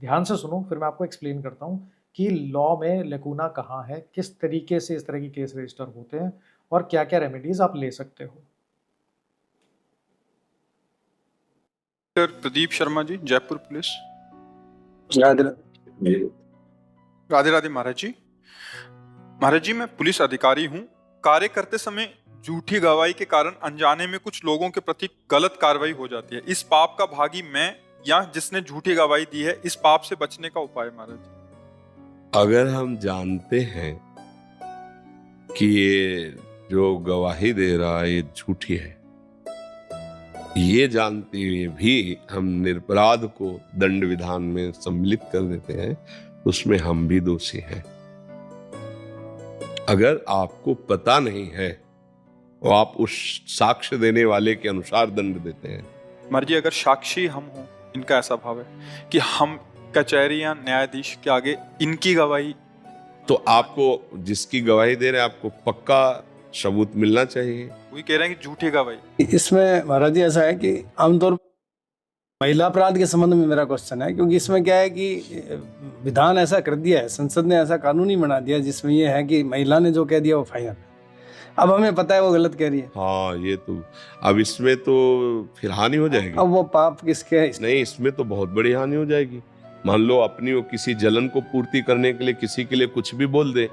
ध्यान से सुनो, फिर मैं आपको एक्सप्लेन करता हूँ कि लॉ में लेकुना कहाँ है, किस तरीके से इस तरह की केस रजिस्टर होते हैं और क्या-क्या रेमेडीज आप ले सकते हो। Sir Pradeep Sharma ji, Jaipur police. राधे राधे राधे महाराज जी। महाराज जी, मैं पुलिस अधिकारी हूँ। कार्य करते समय झूठी गवाही के कारण अनजाने में कुछ लोगों के प्रति गलत कार्रवाई हो जाती है। इस पाप का भागी मैं या जिसने झूठी गवाही दी है, इस पाप से बचने का उपाय महाराज जी। अगर हम जानते हैं कि ये जो गवाही दे रहा है ये झूठी है, ये जानते हुए भी हम निरपराध को दंड विधान में सम्मिलित कर देते हैं, उसमें हम भी दोषी हैं। अगर आपको पता नहीं है तो आप उस साक्ष्य देने वाले के अनुसार दंड देते हैं। महाराज जी, अगर साक्षी हम हों, इनका ऐसा भाव है कि हम कचहरी या न्यायाधीश के आगे इनकी गवाही, तो आपको जिसकी गवाही दे रहे हैं आपको पक्का सबूत मिलना चाहिए। वही कह रहे हैं कि झूठी गवाही। इसमें महाराज जी ऐसा है कि आमतौर महिला अपराध के संबंध में मेरा क्वेश्चन है, क्योंकि इसमें क्या है कि विधान ऐसा कर दिया है, संसद ने ऐसा कानून ही बना दिया जिसमें ये है कि महिला ने जो कह दिया वो फाइनल। अब हमें पता है वो गलत कह रही है। हाँ, ये तो अब इसमें तो फिर हानि हो जाएगी। अब वो पाप किसके है? नहीं, इसमें तो बहुत बड़ी हानि हो जाएगी। मान लो अपनी वो किसी जलन को पूर्ति करने के लिए किसी के लिए कुछ भी बोल दे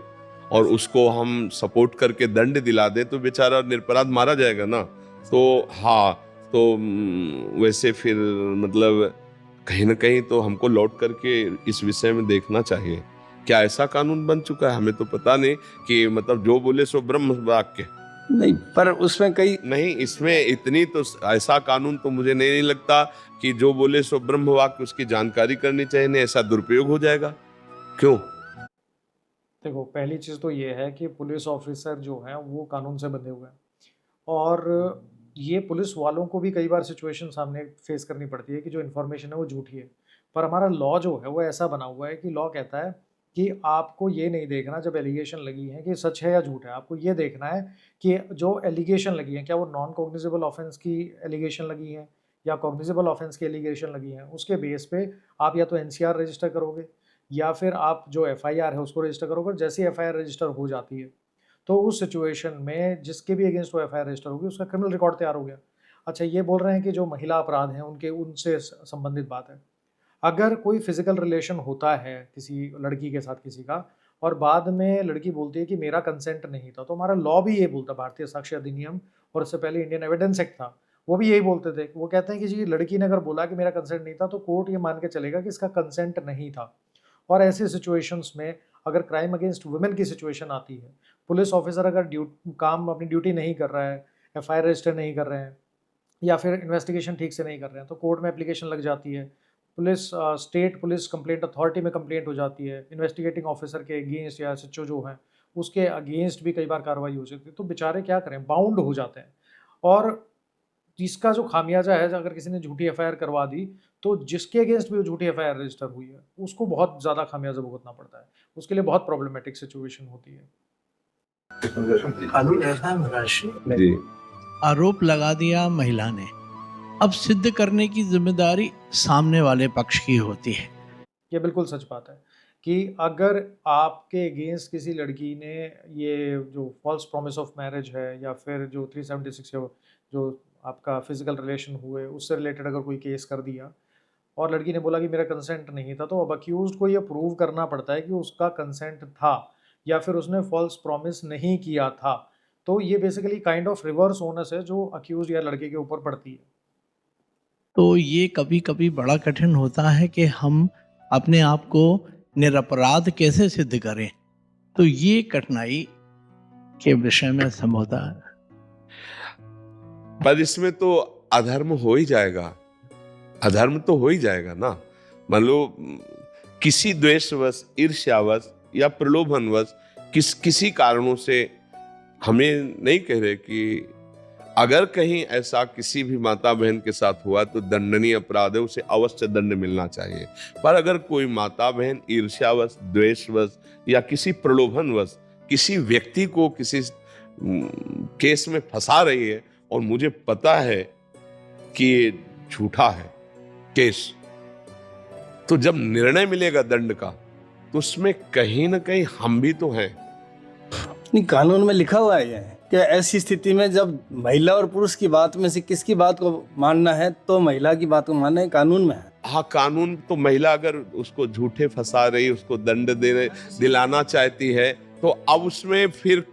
और उसको हम सपोर्ट करके दंड दिला दे तो बेचारा निरपराध मारा जाएगा ना। तो हाँ, तो वैसे फिर मतलब कहीं ना कहीं तो हमको लौट करके इस विषय में देखना चाहिए। क्या ऐसा कानून बन चुका है? हमें तो पता नहीं कि मतलब जो बोले सो ब्रह्म वाक्य नहीं, पर उसमें कई नहीं, इसमें इतनी तो ऐसा कानून तो मुझे नहीं लगता कि जो बोले सो ब्रह्म वाक्य, उसकी जानकारी करनी चाहिए। नहीं, ऐसा दुरुपयोग हो जाएगा। क्यों? देखो, पहली चीज़ तो ये है कि पुलिस ऑफिसर जो हैं वो कानून से बंधे हुए हैं और ये पुलिस वालों को भी कई बार सिचुएशन सामने फेस करनी पड़ती है कि जो इन्फॉर्मेशन है वो झूठी है। पर हमारा लॉ जो है वो ऐसा बना हुआ है कि लॉ कहता है कि आपको ये नहीं देखना जब एलिगेशन लगी है कि सच है या झूठ है, आपको ये देखना है कि जो एलिगेशन लगी है क्या वो नॉन कॉग्निजेबल ऑफेंस की एलिगेशन लगी है या कॉग्निजेबल ऑफेंस की एलिगेशन लगी है। उसके बेस पे आप या तो एनसीआर रजिस्टर करोगे या फिर आप जो एफआईआर है उसको रजिस्टर करोगे। जैसे एफआईआर रजिस्टर हो जाती है तो उस सिचुएशन में जिसके भी अगेंस्ट वो एफआईआर रजिस्टर होगी उसका क्रिमिनल रिकॉर्ड तैयार हो गया। अच्छा, ये बोल रहे हैं कि जो महिला अपराध हैं उनके उनसे संबंधित बात है। अगर कोई फिजिकल रिलेशन होता है किसी लड़की के साथ किसी का और बाद में लड़की बोलती है कि मेरा कंसेंट नहीं था, तो हमारा लॉ भी ये बोलता, भारतीय साक्ष्य अधिनियम और उससे पहले इंडियन एविडेंस एक्ट था, वो भी यही बोलते थे। वो कहते हैं कि जी लड़की ने अगर बोला कि मेरा कंसेंट नहीं था तो कोर्ट ये मान के चलेगा कि इसका कंसेंट नहीं था। और ऐसी सिचुएशंस में अगर क्राइम अगेंस्ट वुमेन की सिचुएशन आती है, पुलिस ऑफिसर अगर काम अपनी ड्यूटी नहीं कर रहा है, एफआईआर रजिस्टर नहीं कर रहे हैं या फिर इन्वेस्टिगेशन ठीक से नहीं कर रहे हैं, तो कोर्ट में एप्लीकेशन लग जाती है। Police state police complaint authority में कंप्लेंट हो जाती है, इन्वेस्टिगेटिंग ऑफिसर के अगेंस्ट या एसएचओ जो हैं उसके अगेंस्ट भी कई बार कार्रवाई हो सकती है। तो बेचारे क्या करें, बाउंड हो जाते हैं। और इसका जो खामियाजा है, अगर किसी ने झूठी एफआईआर करवा दी तो जिसके अगेंस्ट भी वो झूठी एफआईआर रजिस्टर हुई है उसको बहुत ज़्यादा खामियाजा भुगतना पड़ता है। उसके लिए बहुत प्रॉब्लमेटिक सिचुएशन होती है। कानून ऐसा है महाराज जी। आरोप लगा दिया महिला ने, अब सिद्ध करने की जिम्मेदारी सामने वाले पक्ष की होती है। ये बिल्कुल सच बात है कि अगर आपके अगेंस्ट किसी लड़की ने ये जो फॉल्स प्रॉमिस ऑफ मैरिज है या फिर जो 376 है जो आपका फिजिकल रिलेशन हुए उससे रिलेटेड अगर कोई केस कर दिया और लड़की ने बोला कि मेरा कंसेंट नहीं था, तो अब अक्यूज्ड को ये प्रूव करना पड़ता है कि उसका कंसेंट था या फिर उसने फॉल्स प्रॉमिस नहीं किया था। तो ये basically kind of reverse onus है जो अक्यूज या लड़के के ऊपर पड़ती है। तो ये कभी कभी बड़ा कठिन होता है कि हम अपने आप को निरपराध कैसे सिद्ध करें, तो ये कठिनाई के विषय में समझौता है। पर इसमें तो अधर्म हो ही जाएगा, अधर्म तो हो ही जाएगा ना। मान लो किसी द्वेषवश, ईर्ष्यावश या प्रलोभनवश किसी कारणों से, हमें नहीं कह रहे कि अगर कहीं ऐसा किसी भी माता बहन के साथ हुआ तो दंडनीय अपराध है, उसे अवश्य दंड मिलना चाहिए। पर अगर कोई माता बहन ईर्ष्यावश, द्वेषवश या किसी प्रलोभनवश किसी व्यक्ति को किसी केस में फंसा रही है और मुझे पता है कि ये झूठा है केस, तो जब निर्णय मिलेगा दंड का, तो उसमें कहीं ना कहीं हम भी तो हैं। नहीं, कानून में लिखा हुआ है ये कि ऐसी स्थिति में जब महिला और पुरुष की बात में से किसकी बात को मानना है, तो महिला की बात को मानना है, कानून में है। हाँ, कानून तो महिला अगर उसको झूठे फंसा रही, उसको दंड दिलाना चाहती है, तो अब उसमें फिर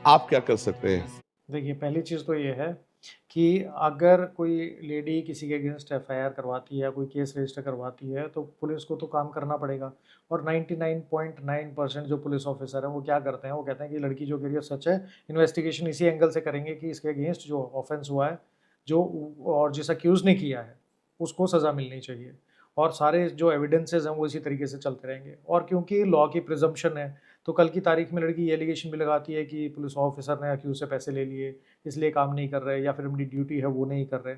आप क्या कर सकते हैं? देखिए, पहली चीज़ तो ये है कि अगर कोई लेडी किसी के अगेंस्ट एफआईआर करवाती है या कोई केस रजिस्टर करवाती है, तो पुलिस को तो काम करना पड़ेगा। और 99.9% जो पुलिस ऑफिसर हैं वो क्या करते हैं, वो कहते हैं कि लड़की जो कह रही है सच है, इन्वेस्टिगेशन इसी एंगल से करेंगे कि इसके अगेंस्ट जो ऑफेंस हुआ है, जो और जिस अक्यूज़ ने किया है उसको सज़ा मिलनी चाहिए, और सारे जो एविडेंसेस हैं वो इसी तरीके से चलते रहेंगे। और क्योंकि लॉ की प्रिजम्पशन है, तो कल की तारीख में लड़की ये एलिगेशन भी लगाती है कि पुलिस ऑफिसर ने अक्यूज़ से पैसे ले लिए, इसलिए काम नहीं कर रहे, या फिर अपनी ड्यूटी है वो नहीं कर रहे।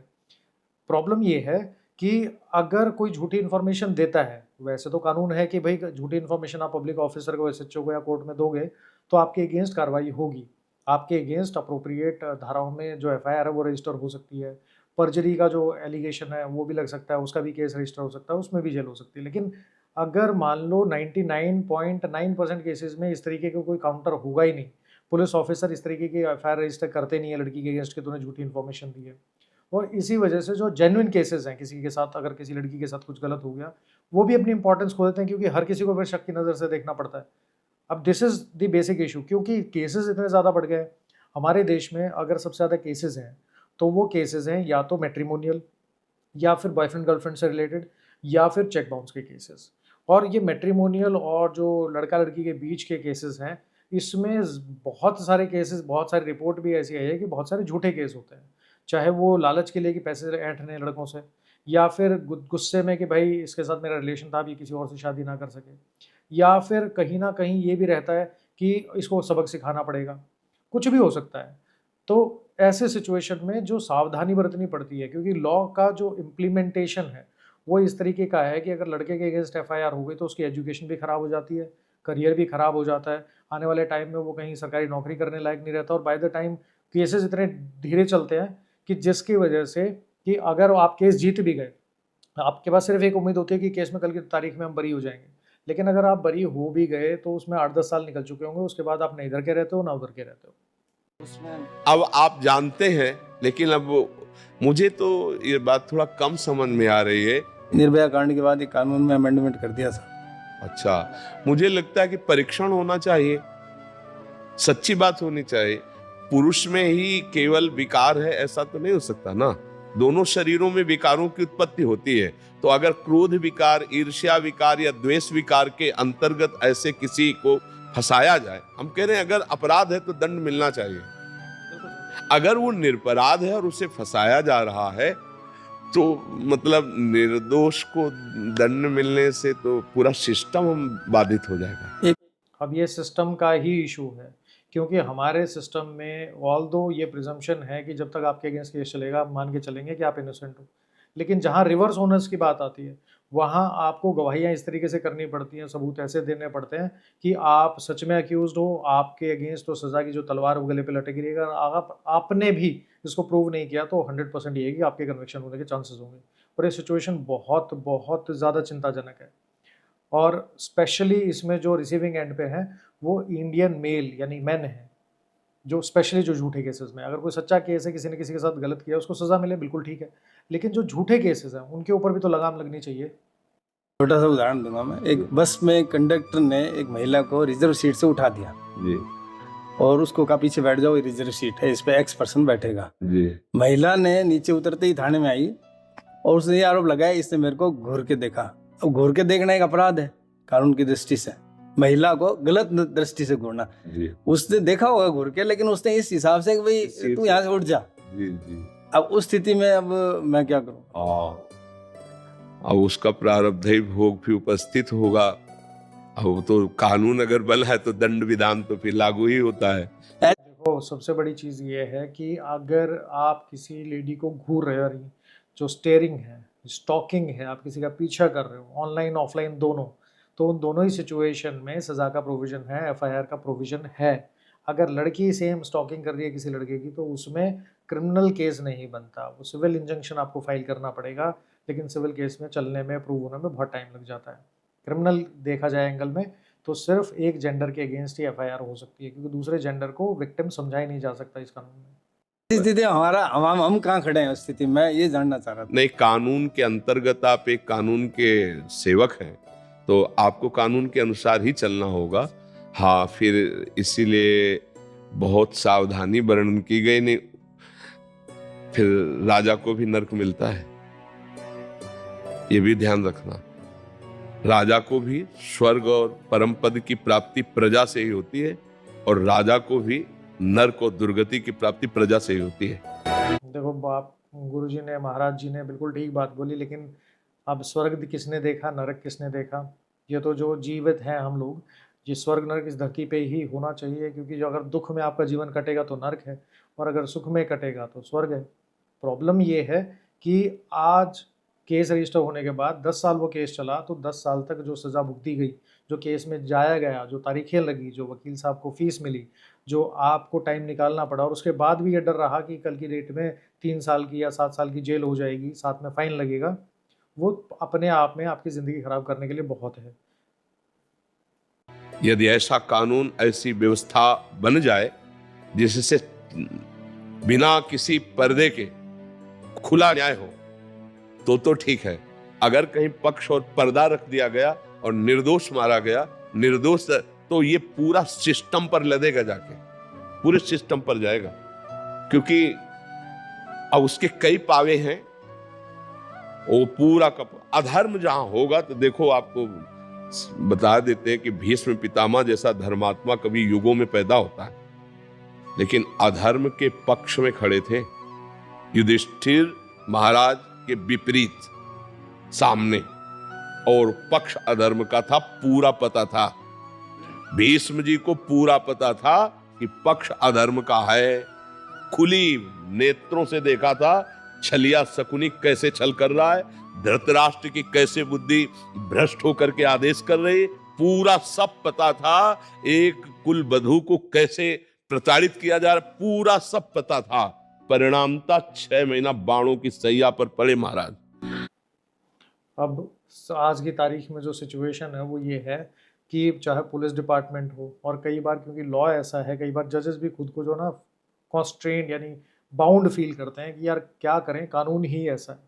प्रॉब्लम ये है कि अगर कोई झूठी इन्फॉर्मेशन देता है, वैसे तो कानून है कि भाई झूठी इन्फॉर्मेशन आप पब्लिक ऑफिसर को, एसएचओ को या कोर्ट में दोगे तो आपके अगेंस्ट कार्रवाई होगी, आपके अगेंस्ट अप्रोप्रिएट धाराओं में जो एफआईआर है वो रजिस्टर हो सकती है, पर्जरी का जो एलिगेशन है वो भी लग सकता है, उसका भी केस रजिस्टर हो सकता है, उसमें भी जेल हो सकती है। लेकिन अगर मान लो 99.9% केसेस में इस तरीके का कोई काउंटर होगा ही नहीं, पुलिस ऑफिसर इस तरीके की एफआईआर रजिस्टर करते नहीं है लड़की के अगेंस्ट के तूने झूठी इन्फॉर्मेशन दी है। और इसी वजह से जो जेन्युइन केसेस हैं, किसी के साथ अगर किसी लड़की के साथ कुछ गलत हो गया, वो भी अपनी इंपॉर्टेंस खो देते हैं, क्योंकि हर किसी को फिर शक की नज़र से देखना पड़ता है। अब this is the basic issue, क्योंकि केसेस इतने ज़्यादा बढ़ गए हैं हमारे देश में। अगर सबसे ज़्यादा केसेस हैं तो वो केसेस हैं या तो मैट्रिमोनियल, या फिर बॉयफ्रेंड गर्लफ्रेंड से रिलेटेड, या फिर चेक बाउंस के केसेस। और ये मैट्रिमोनियल और जो लड़का लड़की के बीच के केसेस हैं, इसमें बहुत सारे केसेस, बहुत सारी रिपोर्ट भी ऐसी आई है कि बहुत सारे झूठे केस होते हैं, चाहे वो लालच के लिए कि पैसे ऐंठने हैं लड़कों से, या फिर गुस्से में कि भाई इसके साथ मेरा रिलेशन था, अभी किसी और से शादी ना कर सके, या फिर कहीं ना कहीं ये भी रहता है कि इसको सबक सिखाना पड़ेगा, कुछ भी हो सकता है। तो ऐसे सिचुएशन में जो सावधानी बरतनी पड़ती है, क्योंकि लॉ का जो इम्प्लीमेंटेशन है वो इस तरीके का है कि अगर लड़के के अगेंस्ट एफआईआर हो गई तो उसकी एजुकेशन भी ख़राब हो जाती है, करियर भी ख़राब हो जाता है, आने वाले टाइम में वो कहीं सरकारी नौकरी करने लायक नहीं रहता। और बाय द टाइम केसेस इतने धीरे चलते हैं कि जिसकी वजह से कि अगर आप केस जीत भी गए, आपके पास सिर्फ एक उम्मीद होती है कि केस में कल की तारीख में हम बरी हो जाएंगे, लेकिन अगर आप बरी हो भी गए तो उसमें 8-10 साल निकल चुके होंगे, उसके बाद आप ना इधर के रहते हो ना उधर के रहते हो। अब आप जानते हैं, लेकिन अब मुझे तो ये बात थोड़ा कम समझ में आ रही है। निर्भया कांड के बाद एक कानून में अमेंडमेंट कर दिया था। अच्छा, मुझे लगता है कि परीक्षण होना चाहिए, सच्ची बात होनी चाहिए। पुरुष में ही केवल विकार है ऐसा तो नहीं हो सकता ना, दोनों शरीरों में विकारों की उत्पत्ति होती है। तो अगर क्रोध विकार, ईर्ष्या विकार या द्वेष विकार के अंतर्गत ऐसे किसी को फंसाया जाए, हम कह रहे हैं अगर अपराध है तो दंड मिलना चाहिए। अगर वो निरपराध है और उसे फंसाया जा रहा है, तो मतलब निर्दोष को दंड मिलने से तो पूरा सिस्टम बाधित हो जाएगा। अब ये सिस्टम का ही इशू है, क्योंकि हमारे सिस्टम में ऑल्दो ये प्रिजम्पशन है कि जब तक आपके अगेंस्ट केस चलेगा आप मान के चलेंगे कि आप इनोसेंट हो, लेकिन जहाँ रिवर्स ओनर्स की बात आती है वहाँ आपको गवाहियाँ इस तरीके से करनी पड़ती हैं, सबूत ऐसे देने पड़ते हैं कि आप सच में अक्यूज्ड हो, आपके अगेंस्ट तो सज़ा की जो तलवार वो गले पे लटक रही है। अगर आपने भी इसको प्रूव नहीं किया तो 100% ये है कि आपके कन्विक्शन होने के चांसेस होंगे। और ये सिचुएशन बहुत बहुत ज़्यादा चिंताजनक है। और स्पेशली इसमें जो रिसीविंग एंड पे है वो इंडियन मेल यानी मैन है, जो स्पेशली जो झूठे केसेस में, अगर कोई सच्चा केस है, किसी ने किसी के साथ गलत किया, उसको सज़ा मिले बिल्कुल ठीक है, लेकिन जो झूठे केसेस हैं उनके ऊपर भी तो लगाम लगनी चाहिए। छोटा सा उदाहरण दूंगा मैं। एक बस में कंडक्टर ने एक महिला को रिजर्व सीट से उठा दिया जी और उसको कहा पीछे बैठ जाओ, ये रिजर्व सीट है, इस पे X पर्सन बैठेगा। जी। महिला ने नीचे उतरते ही थाने में आई और उसने ये आरोप लगाया इसने मेरे को घूर के देखा। अब घूर के देखना एक अपराध है कानून की दृष्टि से, महिला को गलत दृष्टि से घूरना। जी उसने देखा होगा घूर के, लेकिन उसने इस हिसाब से कि भाई तू यहाँ से उठ जा। जी जी। अब उस स्थिति में अब मैं क्या करूँ? अब उसका प्रारब्ध भोग भी उपस्थित होगा। अब तो कानून अगर बल है तो दंड विधान तो फिर लागू ही होता है। देखो, सबसे बड़ी चीज़ ये है कि अगर आप किसी लेडी को घूर रहे हो, जो स्टेयरिंग है, स्टॉकिंग है, आप किसी का पीछा कर रहे हो ऑनलाइन ऑफलाइन दोनों, तो उन दोनों ही सिचुएशन में सज़ा का प्रोविज़न है, एफआईआर का प्रोविज़न है। अगर लड़की सेम स्टॉकिंग कर रही है किसी लड़के की तो उसमें क्रिमिनल केस नहीं बनता, वो सिविल इंजंक्शन आपको फाइल करना पड़ेगा, लेकिन सिविल केस में चलने में, प्रूव होने में बहुत टाइम लग जाता है। क्रिमिनल देखा जाए एंगल में तो सिर्फ एक जेंडर के अगेंस्ट ही एफआईआर हो सकती है, क्योंकि दूसरे जेंडर को विक्टिम समझा ही नहीं जा सकता इस कानून में। इस स्थिति में हमारा हम कहाँ खड़े हैं उस स्थिति में, मैं ये जानना चाह रहा था। नहीं, कानून के अंतर्गत आप एक कानून के सेवक हैं, तो आपको कानून के अनुसार ही चलना होगा। हाँ, फिर इसीलिए बहुत सावधानी वर्णन की गई। नहीं, फिर राजा को भी नर्क मिलता है, ये भी ध्यान रखना। राजा को भी स्वर्ग और परम पद की प्राप्ति प्रजा से ही होती है, और राजा को भी नर्क और दुर्गति की प्राप्ति प्रजा से ही होती है। देखो बाप गुरुजी ने, महाराज जी ने बिल्कुल ठीक बात बोली, लेकिन अब स्वर्ग किसने देखा, नरक किसने देखा? ये तो जो जीवित हैं हम लोग, ये स्वर्ग नरक इस धरती पे ही होना चाहिए, क्योंकि जो अगर दुख में आपका जीवन कटेगा तो नरक है, और अगर सुख में कटेगा तो स्वर्ग है। प्रॉब्लम ये है कि आज केस रजिस्टर होने के बाद 10 साल वो केस चला, तो 10 साल तक जो सज़ा भुगती गई, जो केस में जाया गया, जो तारीखें लगी, जो वकील साहब को फीस मिली, जो आपको टाइम निकालना पड़ा, और उसके बाद भी ये डर रहा कि कल की डेट में 3 साल की या 7 साल की जेल हो जाएगी, साथ में फाइन लगेगा, वो अपने आप में आपकी ज़िंदगी खराब करने के लिए बहुत है। यदि ऐसा कानून, ऐसी व्यवस्था बन जाए जिससे बिना किसी पर्दे के खुला न्याय हो, तो ठीक है। अगर कहीं पक्ष और पर्दा रख दिया गया और निर्दोष मारा गया, निर्दोष, तो ये पूरा सिस्टम पर लदेगा, जाके पूरे सिस्टम पर जाएगा, क्योंकि अब उसके कई पावे हैं। वो पूरा अधर्म जहां होगा, तो देखो, आपको बता देते हैं कि भीष्म पितामह जैसा धर्मात्मा कभी युगों में पैदा होता है, लेकिन अधर्म के पक्ष में खड़े थे। युधिष्ठिर महाराज के विपरीत सामने, और पक्ष अधर्म का था, पूरा पता था। भीष्म जी को पूरा पता था कि पक्ष अधर्म का है, खुली नेत्रों से देखा था छलिया शकुनी कैसे छल कर रहा है, धृतराष्ट्र की कैसे बुद्धि भ्रष्ट होकर के आदेश कर रही, पूरा सब पता था। एक कुल वधू को कैसे प्रताड़ित किया जा रहा, पूरा सब पता था। परिणामता 6 महीना बाणों की सैया पर पड़े महाराज। अब आज की तारीख में जो सिचुएशन है वो ये है कि चाहे पुलिस डिपार्टमेंट हो, और कई बार क्योंकि लॉ ऐसा है, कई बार जजेस भी खुद को जो ना कॉन्स्ट्रेंड यानी बाउंड फील करते हैं कि यार क्या करें, कानून ही ऐसा है,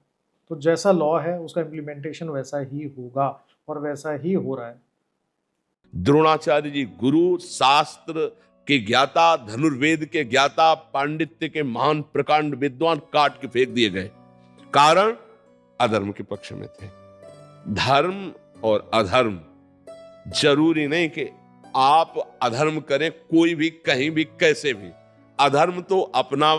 तो जैसा लॉ है उसका इम्प्लीमेंटेशन वैसा ही होगा, और वैसा ही हो रहा है। द्रोणाचार्य जी गुरु, शास्त्र के ज्ञाता, धनुर्वेद के ज्ञाता, पांडित्य के महान प्रकांड विद्वान काट के फेंक दिए गए, कारण अधर्म के पक्ष में थे। धर्म और अधर्म जरूरी नहीं कि आप अधर्म करें, कोई भी, कहीं भी, कैसे भी। अधर्म तो अपना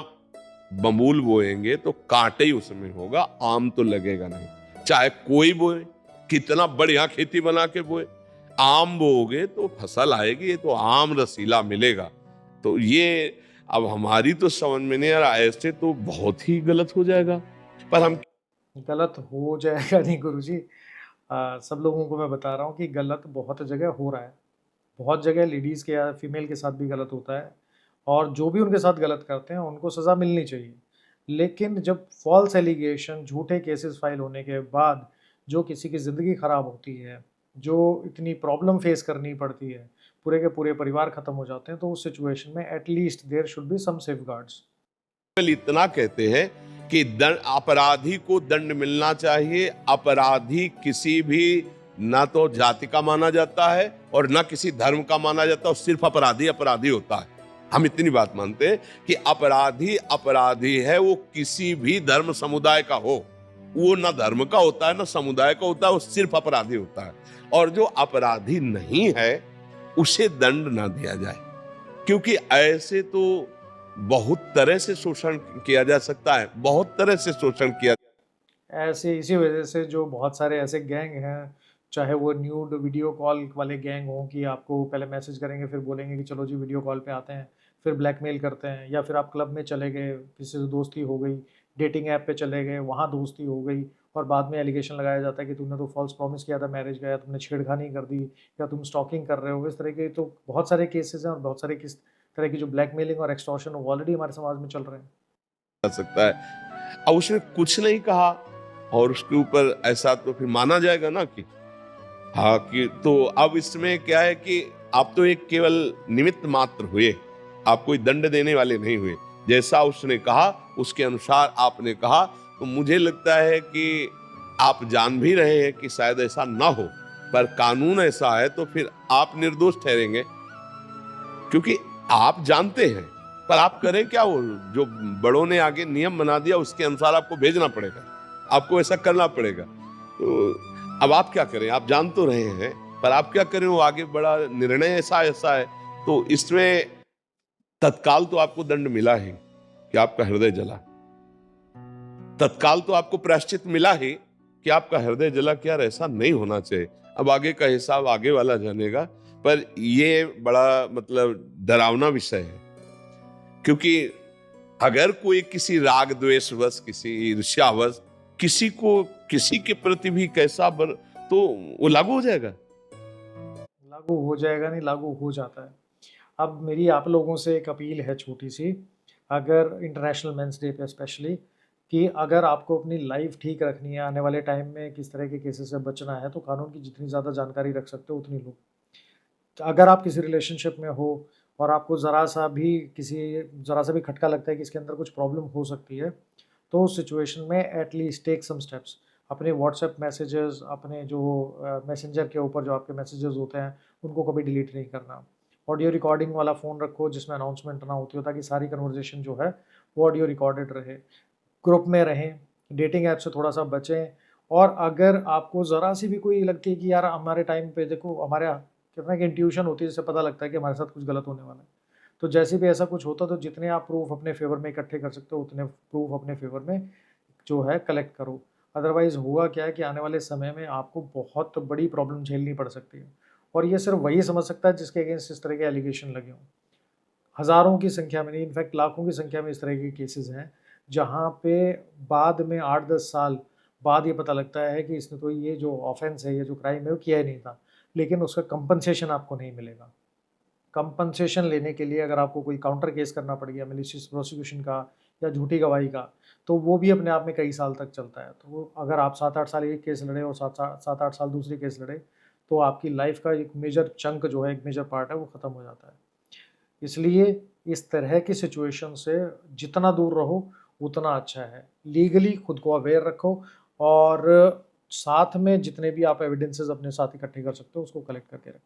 बमूल बोएंगे तो कांटे ही उसमें होगा, आम तो लगेगा नहीं। चाहे कोई बोए, कितना बढ़िया खेती बना के बोए, आम बोओगे तो फसल आएगी, ये तो आम रसीला मिलेगा। तो ये अब हमारी तो समझ में नहीं आ रहा, ऐसे तो बहुत ही गलत हो जाएगा। पर हम गलत हो जाएगा नहीं गुरुजी, सब लोगों को मैं बता रहा हूँ कि गलत बहुत जगह हो रहा है, बहुत जगह लेडीज़ के या फीमेल के साथ भी गलत होता है, और जो भी उनके साथ गलत करते हैं उनको सज़ा मिलनी चाहिए। लेकिन जब फॉल्स एलिगेशन, झूठे केसेस फाइल होने के बाद जो किसी की ज़िंदगी ख़राब होती है, जो इतनी प्रॉब्लम फेस करनी पड़ती है, पूरे के पूरे परिवार ख़त्म हो जाते हैं, तो उस सिचुएशन में at least there should be some safeguards. इतना कहते हैं कि दंड, अपराधी को दंड मिलना चाहिए। अपराधी किसी भी ना तो जाति का माना जाता है और ना किसी धर्म का माना जाता है, सिर्फ अपराधी अपराधी होता है। हम इतनी बात मानते हैं कि अपराधी अपराधी है, वो किसी भी धर्म समुदाय का हो, वो ना धर्म का होता है ना समुदाय का होता है, वो सिर्फ अपराधी होता है। और जो अपराधी नहीं है उसे दंड ना दिया जाए, क्योंकि ऐसे तो बहुत तरह से शोषण किया जा सकता है, बहुत तरह से शोषण किया। ऐसे इसी वजह से जो बहुत सारे ऐसे गैंग हैं, चाहे वो न्यूड वीडियो कॉल वाले गैंग हों कि आपको पहले मैसेज करेंगे, फिर बोलेंगे कि चलो जी वीडियो कॉल पे आते हैं, फिर ब्लैकमेल करते हैं, या फिर आप क्लब में चले गए, किसी से दोस्ती हो गई, डेटिंग ऐप पे चले गए, वहाँ दोस्ती हो गई, और बाद में एलिगेशन लगाया जाता है कि तुमने तो फॉल्स प्रॉमिस किया था मैरिज का, या तुमने छेड़खानी कर दी, या तुम स्टॉकिंग कर रहे हो। इस तरह के तो बहुत सारे केसेस हैं, और बहुत सारे किस तरह की जो ब्लैकमेलिंग और एक्सटॉर्शन ऑलरेडी हमारे समाज में चल रहे हैं। जा सकता है। और उसने कुछ नहीं कहा, और उसके ऊपर ऐसा तो फिर माना जाएगा ना कि हाँ, कि तो अब इसमें क्या है कि आप तो एक केवल निमित्त मात्र हुए, आप कोई दंड देने वाले नहीं हुए। जैसा उसने कहा उसके अनुसार आपने कहा, तो मुझे लगता है कि आप जान भी रहे हैं कि शायद ऐसा ना हो, पर कानून ऐसा है तो फिर आप निर्दोष ठहरेंगे, क्योंकि आप जानते हैं, पर आप करें क्या? वो जो बड़ों ने आगे नियम बना दिया उसके अनुसार आपको भेजना पड़ेगा, आपको ऐसा करना पड़ेगा। तो अब आप क्या करें? आप जान तो रहे हैं, पर आप क्या करें? वो आगे बड़ा निर्णय ऐसा ऐसा है, तो इसमें तत्काल तो आपको दंड मिला ही कि आपका हृदय जला, तत्काल तो आपको प्रायश्चित मिला ही कि आपका हृदय जला। क्या ऐसा नहीं होना चाहिए? अब आगे का हिसाब आगे वाला जानेगा, पर ये बड़ा मतलब डरावना विषय है, क्योंकि अगर कोई किसी राग द्वेषवश, किसी ईर्ष्यावश किसी को किसी के प्रति भी कैसा तो वो लागू हो जाएगा। लागू हो जाएगा नहीं, लागू हो जाता है। अब मेरी आप लोगों से एक अपील है छोटी सी, अगर इंटरनेशनल मेंस डे पे स्पेशली, कि अगर आपको अपनी लाइफ ठीक रखनी है, आने वाले टाइम में किस तरह के केसेस से बचना है, तो कानून की जितनी ज़्यादा जानकारी रख सकते हो उतनी लो। अगर आप किसी रिलेशनशिप में हो और आपको ज़रा सा भी खटका लगता है कि इसके अंदर कुछ प्रॉब्लम हो सकती है, तो उस सिचुएशन में एटलीस्ट टेक सम स्टेप्स। अपने व्हाट्सएप मैसेजेस, अपने जो मैसेंजर के ऊपर जो आपके मैसेजेस होते हैं, उनको कभी डिलीट नहीं करना। ऑडियो रिकॉर्डिंग वाला फ़ोन रखो जिसमें अनाउंसमेंट ना होती हो, ताकि सारी कन्वर्जेशन जो है वो ऑडियो रिकॉर्डेड रहे। ग्रुप में रहें, डेटिंग ऐप से थोड़ा सा बचें। और अगर आपको ज़रा सी भी कोई लगती है कि यार हमारे टाइम पे देखो, हमारे कितना कि इंट्यूशन होती है, जिससे पता लगता है कि हमारे साथ कुछ गलत होने वाला है, तो जैसे भी ऐसा कुछ होता, तो जितने आप प्रूफ अपने फेवर में इकट्ठे कर सकते हो उतने प्रूफ अपने फेवर में जो है कलेक्ट करो। अदरवाइज़ होगा क्या है कि आने वाले समय में आपको बहुत बड़ी प्रॉब्लम झेलनी पड़ सकती है, और ये सिर्फ वही समझ सकता है जिसके अगेंस्ट इस तरह के एलिगेशन लगे हों। हज़ारों की संख्या में नहीं, इनफैक्ट लाखों की संख्या में इस तरह के केसेस हैं, जहाँ पे बाद में 8-10 साल बाद ये पता लगता है कि इसने तो ये जो ऑफेंस है, ये जो क्राइम है, वो किया ही नहीं था, लेकिन उसका कंपनसेशन आपको नहीं मिलेगा। कंपनसेशन लेने के लिए अगर आपको कोई काउंटर केस करना पड़ गया, मैलिशियस प्रोसिक्यूशन का या झूठी गवाही का, तो वो भी अपने आप में कई साल तक चलता है। तो अगर आप 7-8 साल एक केस लड़े और 7-8 साल दूसरी केस लड़े, तो आपकी लाइफ का एक मेजर चंक जो है, एक मेजर पार्ट है, वो ख़त्म हो जाता है। इसलिए इस तरह की सिचुएशन से जितना दूर रहो उतना अच्छा है। लीगली खुद को अवेयर रखो, और साथ में जितने भी आप एविडेंसेस अपने साथ इकट्ठे कर सकते हो उसको कलेक्ट करके रखो।